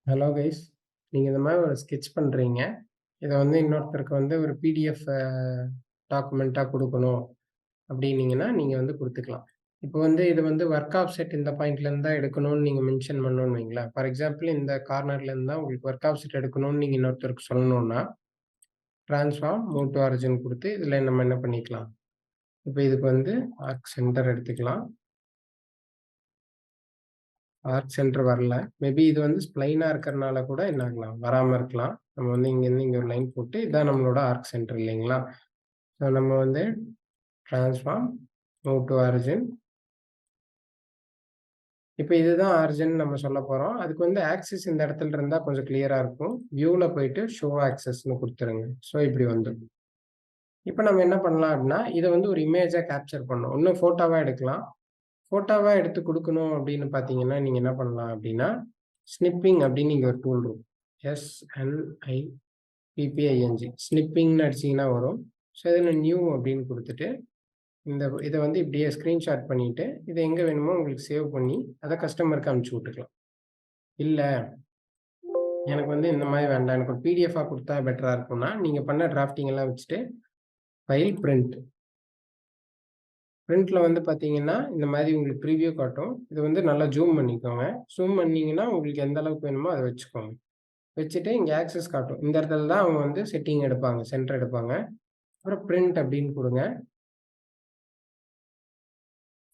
Hello guys, நீங்கள் இந்த மாதிரி ஒரு ஸ்கெட்ச் பண்ணுறீங்க. இதை வந்து இன்னொருத்தருக்கு வந்து ஒரு பிடிஎஃப் டாக்குமெண்ட்டாக கொடுக்கணும் அப்படின்னீங்கன்னா நீங்கள் வந்து கொடுத்துக்கலாம். இப்போ வந்து இது வந்து ஒர்க் ஆஃப் செட் இந்த பாயிண்ட்லேருந்து தான் எடுக்கணும்னு நீங்கள் மென்ஷன் பண்ணணும்னு வைங்களேன். ஃபார் எக்ஸாம்பிள் இந்த கார்னர்லேருந்து தான் உங்களுக்கு ஒர்க் ஆஃப் செட் எடுக்கணும்னு நீங்கள் இன்னொருத்தருக்கு சொல்லணும்னா ட்ரான்ஸ்ஃபார்ம் மூவ் டு ஆரிஜின் கொடுத்து இதில் நம்ம என்ன பண்ணிக்கலாம். இப்போ இதுக்கு வந்து ஆர்க் சென்டர் எடுத்துக்கலாம். ஆர்க் சென்டர் வரல. மேபி இது வந்து ஸ்ப்ளைனாக இருக்கிறனால கூட என்ன ஆகலாம், வராமல் இருக்கலாம். நம்ம வந்து இங்கேருந்து இங்கே ஒரு லைன் போட்டு இதான் நம்மளோட ஆர்க் சென்டர் இல்லைங்களா. ஸோ நம்ம வந்து ட்ரான்ஸ்ஃபார்ம் மூவ் டு ஆரிஜின். இப்போ இதுதான் ஆரிஜின் நம்ம சொல்ல போகிறோம். அதுக்கு வந்து ஆக்சிஸ் இந்த இடத்துல இருந்தால் கொஞ்சம் கிளியராக இருக்கும். வியூவில் போயிட்டு ஷோ ஆக்சஸ்ன்னு கொடுத்துருங்க. ஸோ இப்படி வந்துடும். இப்போ நம்ம என்ன பண்ணலாம் அப்படின்னா இதை வந்து ஒரு இமேஜாக கேப்சர் பண்ணணும். இன்னும் ஃபோட்டோவாக எடுக்கலாம். ஃபோட்டோவாக எடுத்து கொடுக்கணும் அப்படின்னு பார்த்தீங்கன்னா நீங்கள் என்ன பண்ணலாம் அப்படின்னா ஸ்னிப்பிங் அப்படின்னு இங்கே ஒரு டூல் இருக்கும். SNIPPING ஸ்னிப்பிங்னு அடிச்சிங்கன்னா வரும். ஸோ இதில் நியூ அப்படின்னு கொடுத்துட்டு இதை வந்து இப்படியே ஸ்க்ரீன்ஷாட் பண்ணிவிட்டு இதை எங்கே வேணுமோ உங்களுக்கு சேவ் பண்ணி அதை கஸ்டமருக்கு அனுப்பிச்சி விட்டுக்கலாம். இல்லை எனக்கு வந்து இந்த மாதிரி வேண்டாம், எனக்கு ஒரு பிடிஎஃபாக கொடுத்தா பெட்டராக இருக்கும்னா நீங்கள் பண்ண டிராஃப்டிங் எல்லாம் வச்சுட்டு ஃபைல் பிரிண்ட்டில் வந்து பார்த்தீங்கன்னா இந்த மாதிரி உங்களுக்கு ப்ரீவியூ காட்டும். இது வந்து நல்லா ஜூம் பண்ணிக்கோங்க. ஜூம் பண்ணிங்கன்னா உங்களுக்கு எந்த அளவுக்கு வேணுமோ அதை வச்சுக்கோங்க. வச்சுட்டு இங்கே ஆக்சஸ் காட்டும். இந்த இடத்துல தான் அவங்க வந்து செட்டிங் எடுப்பாங்க, சென்டர் எடுப்பாங்க. அப்புறம் பிரிண்ட் அப்படின்னு கொடுங்க.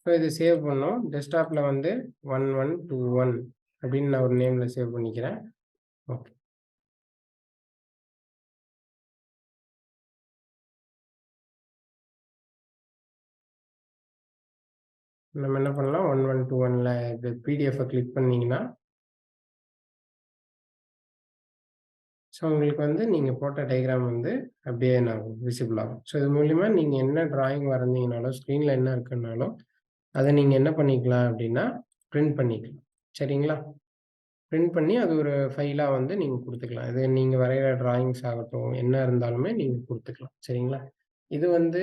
ஸோ இது சேவ் பண்ணோம். டெஸ்க்டாப்பில் வந்து 1121 அப்படின்னு நான் ஒரு நேமில் சேவ் பண்ணிக்கிறேன். ஓகே. நம்ம என்ன பண்ணலாம், 1121ல் இது பிடிஎஃப்பை கிளிக் பண்ணிங்கன்னா ஸோ உங்களுக்கு வந்து நீங்கள் போட்ட டயக்ராம் வந்து அப்படியே விசிபிள் ஆகும். ஸோ இது மூலிமா நீங்கள் என்ன டிராயிங் வரைஞ்சிங்கனாலும் ஸ்க்ரீனில் என்ன இருக்குன்னாலும் அதை நீங்கள் என்ன பண்ணிக்கலாம் அப்படின்னா பிரிண்ட் பண்ணிக்கலாம். சரிங்களா. பிரிண்ட் பண்ணி அது ஒரு ஃபைலாக வந்து நீங்கள் கொடுத்துக்கலாம். இது நீங்கள் வரைகிற டிராயிங்ஸ் ஆகட்டும் என்ன இருந்தாலுமே நீங்கள் கொடுத்துக்கலாம். சரிங்களா. இது வந்து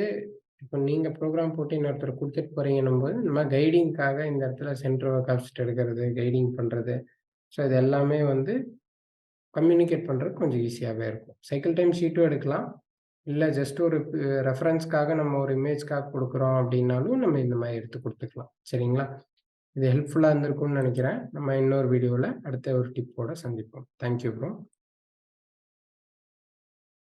இப்போ நீங்கள் ப்ரோக்ராம் போட்டு இன்னொருத்தர் கொடுத்துட்டு போகிறீங்கன்னும் போது இந்த மாதிரி கைடிங்காக இந்த இடத்துல சென்டர் ஒர்க் ஆஃப் எடுக்கிறது, கைடிங் பண்ணுறது, ஸோ இது எல்லாமே வந்து கம்யூனிகேட் பண்ணுறதுக்கு கொஞ்சம் ஈஸியாகவே இருக்கும். சைக்கிள் டைம் ஷீட்டும் எடுக்கலாம். இல்லை ஜஸ்ட் ஒரு ரெஃபரன்ஸ்க்காக நம்ம ஒரு இமேஜ்க்காக கொடுக்குறோம் அப்படின்னாலும் நம்ம இந்த மாதிரி எடுத்து கொடுத்துக்கலாம். சரிங்களா. இது ஹெல்ப்ஃபுல்லாக இருந்திருக்கும்னு நினைக்கிறேன். நம்ம இன்னொரு வீடியோவில் அடுத்த ஒரு டிப்போட சந்திப்போம். Thank you bro.